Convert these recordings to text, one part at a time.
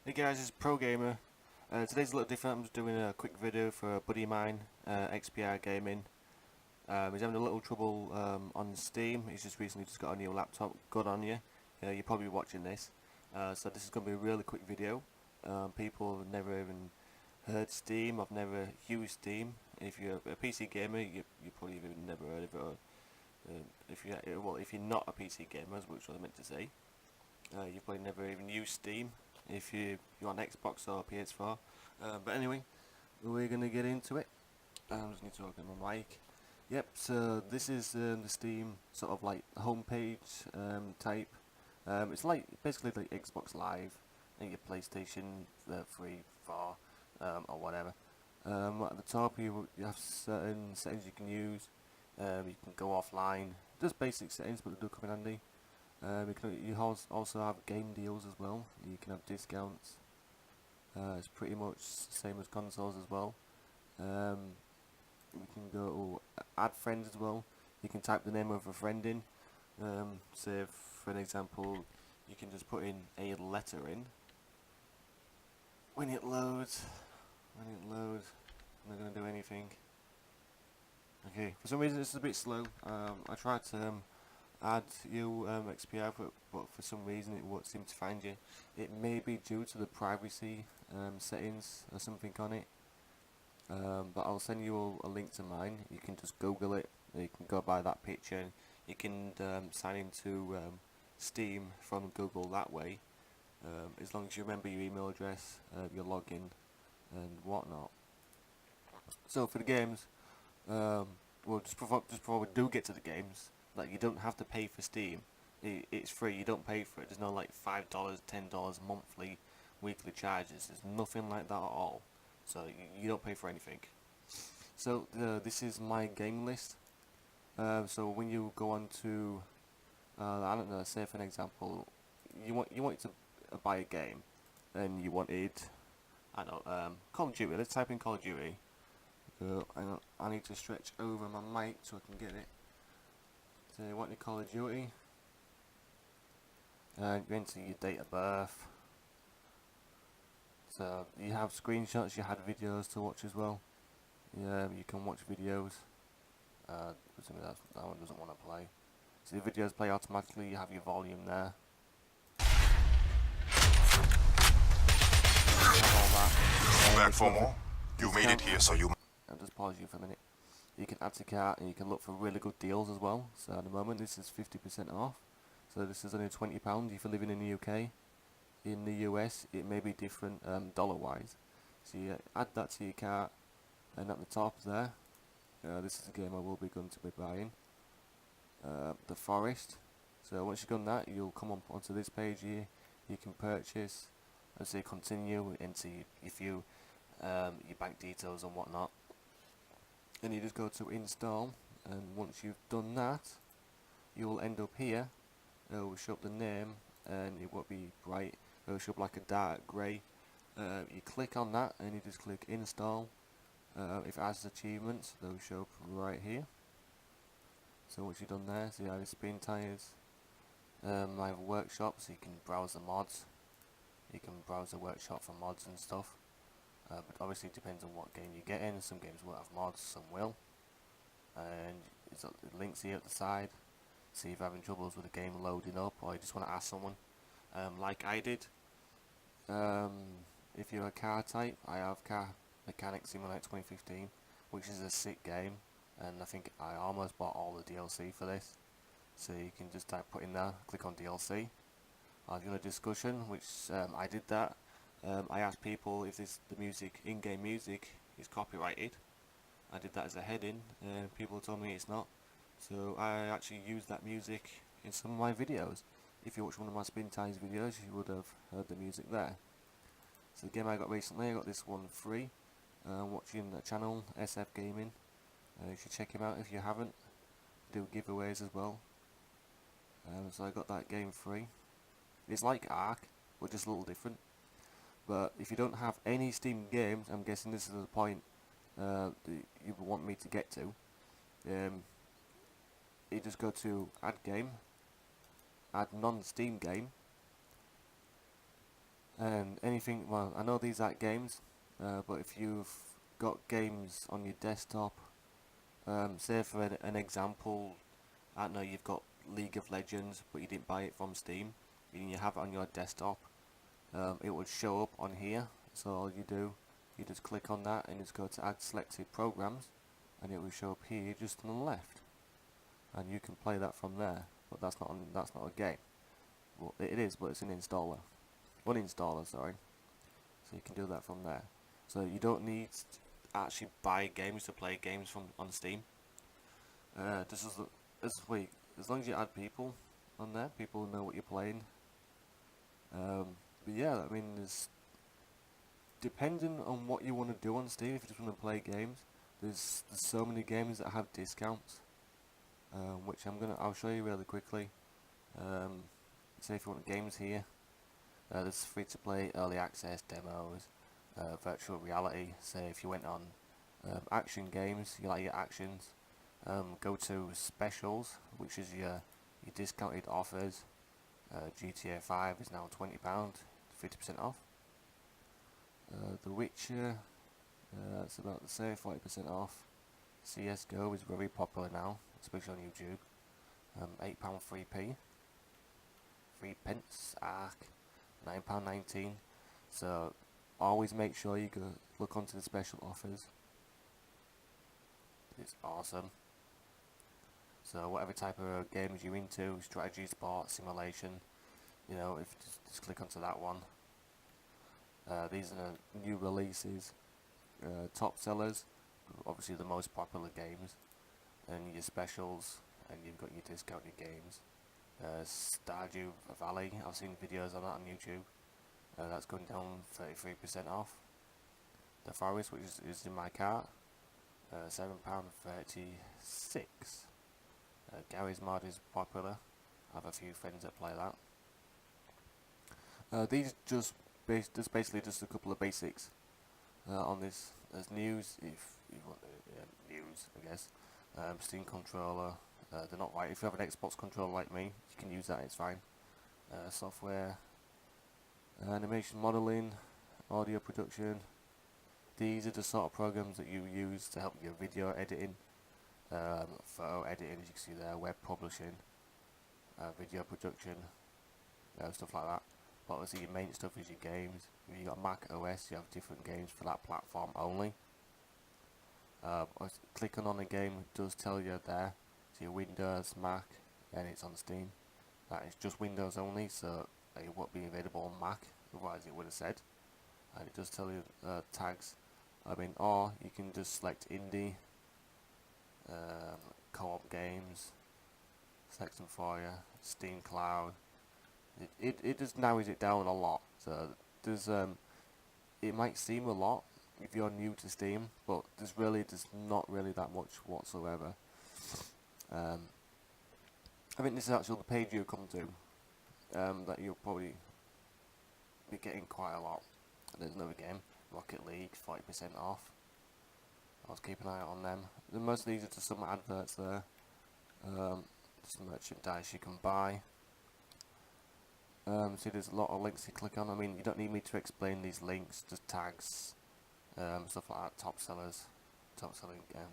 Hey guys, it's Pro Gamer. Today's a little different. I'm just doing a quick video for a buddy of mine, XPR Gaming. He's having a little trouble on Steam. He's just recently got a new laptop. Good on you. You're probably watching this. So this is going to be a really quick video. People have never even heard Steam. I've never used Steam. If you're a PC gamer, you probably even never heard of it. Or, if you're not a PC gamer, which I meant to say, you've probably never even used Steam if you're on Xbox or PS4. But anyway, we're gonna get into it. I just need to open my mic. Yep. So this is the Steam sort of like homepage type. It's like basically like Xbox Live and your PlayStation 3, 4, or whatever. At the top you have certain settings you can use. You can go offline. Just basic settings, but they do come in handy. You also have game deals as well. You can have discounts. It's pretty much the same as consoles as well. You can go add friends as well. You can type the name of a friend in. Say for an example, you can just put in a letter in. When it loads, I'm not gonna do anything. Okay, for some reason it's a bit slow. I tried to add you XPR, but for some reason it won't seem to find you. It may be due to the privacy settings or something on it. But I'll send you a link to mine. You can just Google it. You can go by that picture. You can sign into Steam from Google that way. As long as you remember your email address, your login, and whatnot. So for the games, well, just before we do get to the games, like you don't have to pay for Steam. It's free. You don't pay for it. There's no like $5, $10 monthly, weekly charges. There's nothing like that at all. So you don't pay for anything. So this is my game list. So when you go on to, I don't know, say for an example, you want to buy a game, and you wanted, I don't know, Call of Duty. Let's type in Call of Duty. I need to stretch over my mic so I can get it. So you want your Call of Duty, and you enter your date of birth. So you have screenshots, you had videos to watch as well. Yeah, you can watch videos. That one doesn't want to play. So the videos play automatically, you have your volume there. You have all that. Back for more? You made it here, so you... I'll just pause you for a minute. You can add to cart and you can look for really good deals as well. So at the moment this is 50% off. So this is only £20 if you're living in the UK. In the US it may be different dollar wise. So you add that to your cart, and at the top there, this is a game I will be going to be buying. The Forest. So once you've done that, you'll come onto this page here. You can purchase, and say continue, enter your bank details and whatnot. And you just go to install, and once you've done that, you will end up here. It will show up the name, and it won't be bright. It will show up like a dark grey. You click on that, and you just click install. If it has achievements, they'll show up right here. So once you've done there, so you have your spin tyres. I have a workshop, so you can browse the mods. You can browse the workshop for mods and stuff. But obviously it depends on what game you get in. Some games won't have mods, some will. And it links here at the side. See if you're having troubles with the game loading up, or you just want to ask someone, like I did. If you're a car type, I have Car Mechanic Simulator 2015, which is a sick game, and I think I almost bought all the DLC for this. So you can just put in there, click on DLC. I've done a discussion, which I did that. I asked people if the music, in-game music, is copyrighted. I did that as a heading, and people told me it's not. So I actually used that music in some of my videos. If you watch one of my Spin Ties videos, you would have heard the music there. So the game I got recently, I got this one free. Watching the channel, SF Gaming. You should check him out if you haven't. Do giveaways as well. So I got that game free. It's like Ark, but just a little different. But if you don't have any Steam games, I'm guessing this is the point that you want me to get to. You just go to add game, add non-Steam game, And anything, well, I know these aren't games, but if you've got games on your desktop, say for an example, I don't know, you've got League of Legends, but you didn't buy it from Steam, and you have it on your desktop, it would show up on here. So all you do, you just click on that and just go to add selected programs, and it will show up here just on the left, and you can play that from there. But that's not a game. Well, it is, but it's an installer, uninstaller, sorry. So you can do that from there. So you don't need to actually buy games to play games from on Steam. Wait, as long as you add people on there, people know what you're playing. But yeah, I mean, depending on what you want to do on Steam, if you just want to play games, there's so many games that have discounts, which I'll show you really quickly. Say if you want games here, there's free to play, early access, demos, virtual reality. Say if you went on action games, you like your actions, go to specials, which is your discounted offers. GTA 5 is now £20, 50% off. The Witcher, that's about the same, 40% off. CSGO is very popular now, especially on YouTube. £8 3p, 3 pence, Ark, £9.19. So always make sure you go look onto the special offers. It's awesome. So whatever type of games you're into, strategy, sport, simulation, you know, if just click onto that one. These are the new releases, top sellers, obviously the most popular games, and your specials, and you've got your discounted games. Stardew Valley, I've seen videos on that on YouTube. That's going down 33% off. The Forest, which is in my cart, £7.36. Gary's Mod is popular. I have a few friends that play that. These basically just a couple of basics on this. As news, if you want news, I guess. Steam controller. They're not right. If you have an Xbox controller like me, you can use that. It's fine. Software, animation modeling, audio production. These are the sort of programs that you use to help your video editing, photo editing, as you can see there, web publishing, video production, stuff like that. But obviously your main stuff is your games. If you got Mac OS, you have different games for that platform only. Clicking on a game does tell you there. So your Windows, Mac, and it's on Steam. That is just Windows only, so it won't be available on Mac. Otherwise it would have said. And it does tell you tags. Or you can just select indie, co-op games, select them for you, Steam Cloud. It just narrows it down a lot. So there's it might seem a lot if you're new to Steam, but there's not really that much whatsoever. I think this is actually the page you'll come to, that you'll probably be getting quite a lot. There's another game, Rocket League, 40% off. I'll keep an eye out on them. Most of these are just some adverts there. Some merchandise you can buy. See, there's a lot of links to click on. You don't need me to explain these links, just tags, stuff like that, top selling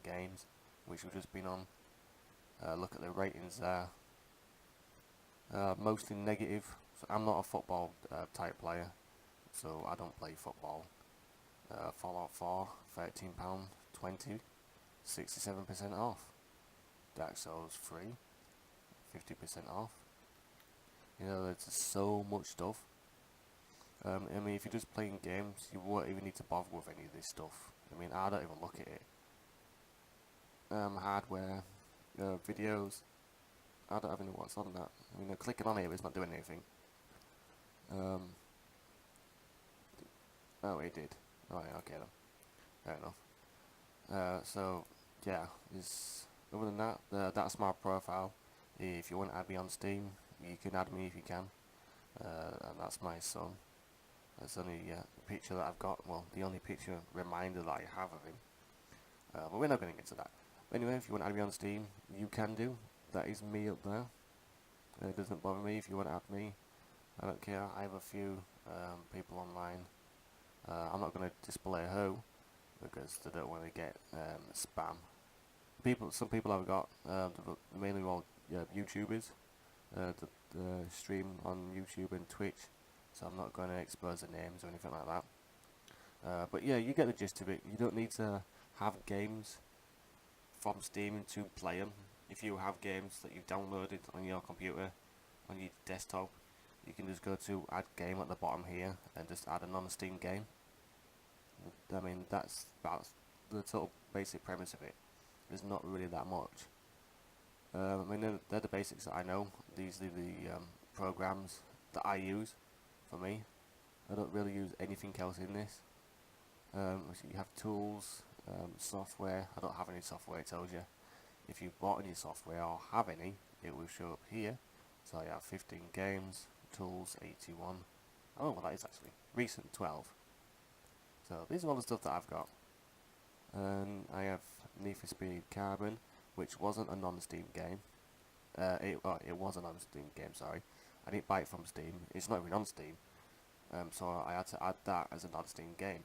games, which we've just been on. Look at the ratings there. Mostly negative. So I'm not a football type player, so I don't play football. Fallout 4, £13.20, 67% off. Dark Souls 3, 50% off. You know, there's just so much stuff. If you're just playing games, you won't even need to bother with any of this stuff. I don't even look at it. Hardware, videos, I don't even know what's on that. Clicking on it, it's not doing anything. Oh, it did. Right, okay then. Fair enough. So, yeah, other than that, that's my profile. If you want to add me on Steam, you can add me if you can. And that's my son. That's only a picture that I've got. Well, the only picture reminder that I have of him. But we're not going to get to that. But anyway, if you want to add me on Steam, you can do. That is me up there. It doesn't bother me if you want to add me. I don't care. I have a few people online. I'm not going to display who because they don't want to get spam. Some people I've got, mainly all YouTubers, that stream on YouTube and Twitch, so I'm not going to expose their names or anything like that. But yeah, you get the gist of it. You don't need to have games from Steam to play them. If you have games that you've downloaded on your computer, on your desktop, you can just go to add game at the bottom here and just add a non-Steam game. I mean, that's the total basic premise of it. There's not really that much. I mean, they're the basics that I know. These are the programs that I use for me. I don't really use anything else in this. So you have tools, software. I don't have any software, it tells you. If you bought any software or have any, it will show up here. So I have 15 games, tools 81. Oh, well, that is actually recent 12. So these are all the stuff that I've got. And I have Need for Speed Carbon, which wasn't a non-Steam game. It was a non-Steam game, sorry. I didn't buy it from Steam. It's not even on Steam. So I had to add that as a non-Steam game.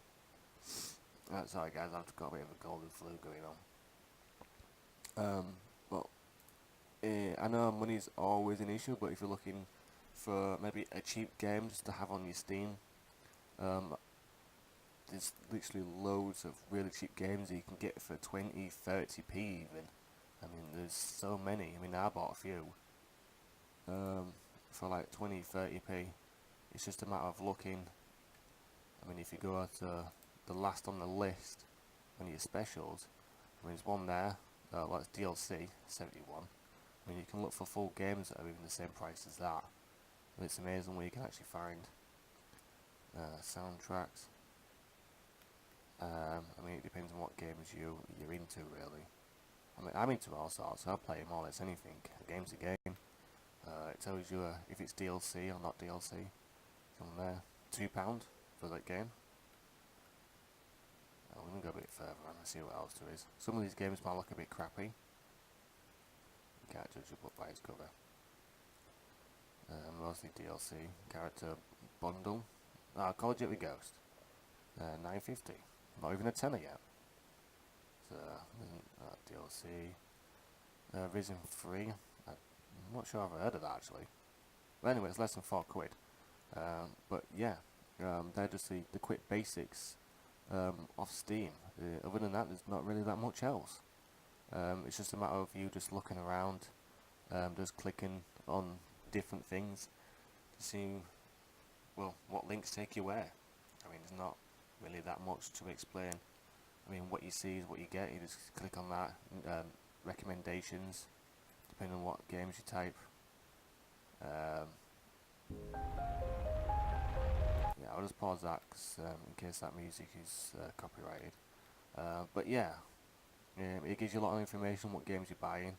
Sorry guys, I've got a bit of a golden flu going on. But I know money's always an issue, but if you're looking for maybe a cheap game just to have on your Steam, there's literally loads of really cheap games that you can get for 20, 30p even. I mean, there's so many. I mean, I bought a few for like 20, 30p. It's just a matter of looking. I mean, if you go to the last on the list, one of your specials, I mean, there's one there, well, it's DLC, 71. I mean, you can look for full games that are even the same price as that. And it's amazing where you can actually find soundtracks. I mean, it depends on what games you're into, really. I mean, I'm into all sorts, so I'll play them all. It's anything. A game's a game. It tells you if it's DLC or not DLC. From there, £2 for that game. We're going to go a bit further and see what else there is. Some of these games might look a bit crappy. You can't judge a book by its cover. Mostly DLC. Character bundle. Call of Duty Ghost. $9.50. Not even a tenner yet. So, DLC. Risen 3. I'm not sure I've heard of that actually. But anyway, it's less than £4. But yeah, they're just the quick basics off Steam. Other than that, there's not really that much else. It's just a matter of you just looking around, just clicking on different things to see, well, what links take you where. I mean, there's not really that much to explain. I mean, what you see is what you get. You just click on that. Recommendations, depending on what games you type. Yeah, I'll just pause that cause, in case that music is copyrighted. But yeah, it gives you a lot of information what games you're buying.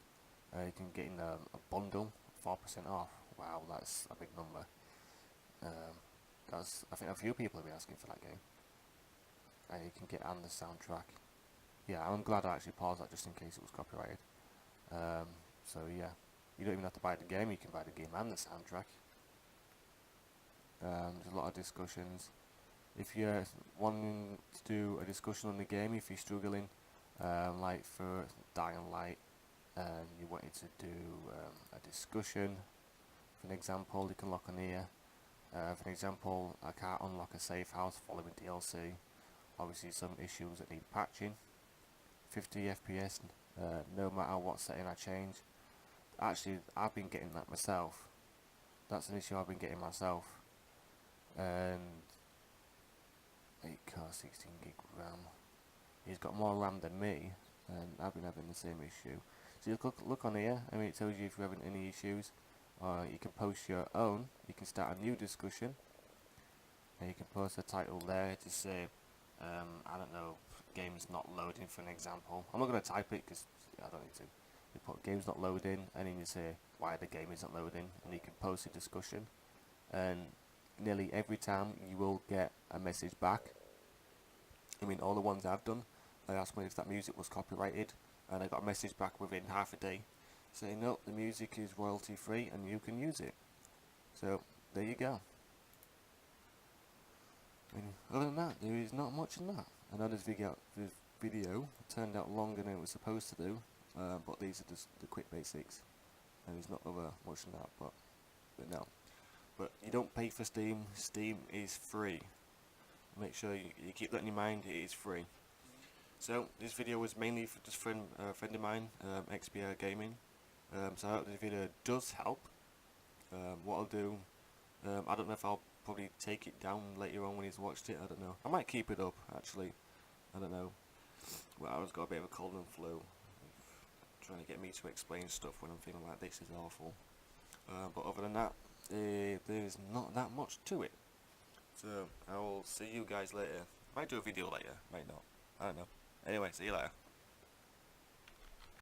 You can get in a bundle, 4% off. Wow, that's a big number. I think a few people have been asking for that game. And you can get and the soundtrack. Yeah, I'm glad I actually paused that just in case it was copyrighted. So yeah, you don't even have to buy the game, you can buy the game and the soundtrack. There's a lot of discussions. If you're wanting to do a discussion on the game, if you're struggling, like for Dying Light, and you wanted to do a discussion, for an example, you can look on here. For an example, I can't unlock a safe house following DLC. Obviously some issues that need patching. 50 FPS, no matter what setting I change. Actually, I've been getting that myself. That's an issue I've been getting myself. And 8K 16 gig RAM. He's got more RAM than me, and I've been having the same issue. So you look on here. I mean, it tells you if you're having any issues. You can post your own. You can start a new discussion, and you can post a title there to say, I don't know, game's not loading, for an example. I'm not going to type it because I don't need to. You put game's not loading, and then you say why the game isn't loading, and you can post a discussion. And nearly every time you will get a message back. I mean, all the ones I've done, I asked me if that music was copyrighted, and I got a message back within half a day saying no, the music is royalty free and you can use it. So there you go. other than that, there is not much in that. I know this video turned out longer than it was supposed to do, but these are just the quick basics. There's not other much in that, but no. But you don't pay for Steam. Steam is free. Make sure you keep that in your mind. It is free. So this video was mainly for just a friend of mine, XBR Gaming. So I hope this video does help. What I'll do, I don't know if I'll probably take it down later on when he's watched it. I don't know. I might keep it up actually. I don't know. Well, I was got a bit of a cold and flu. Trying to get me to explain stuff when I'm feeling like this is awful. But other than that, there's not that much to it. So I will see you guys later. Might do a video later, might not. I don't know. Anyway, see you later.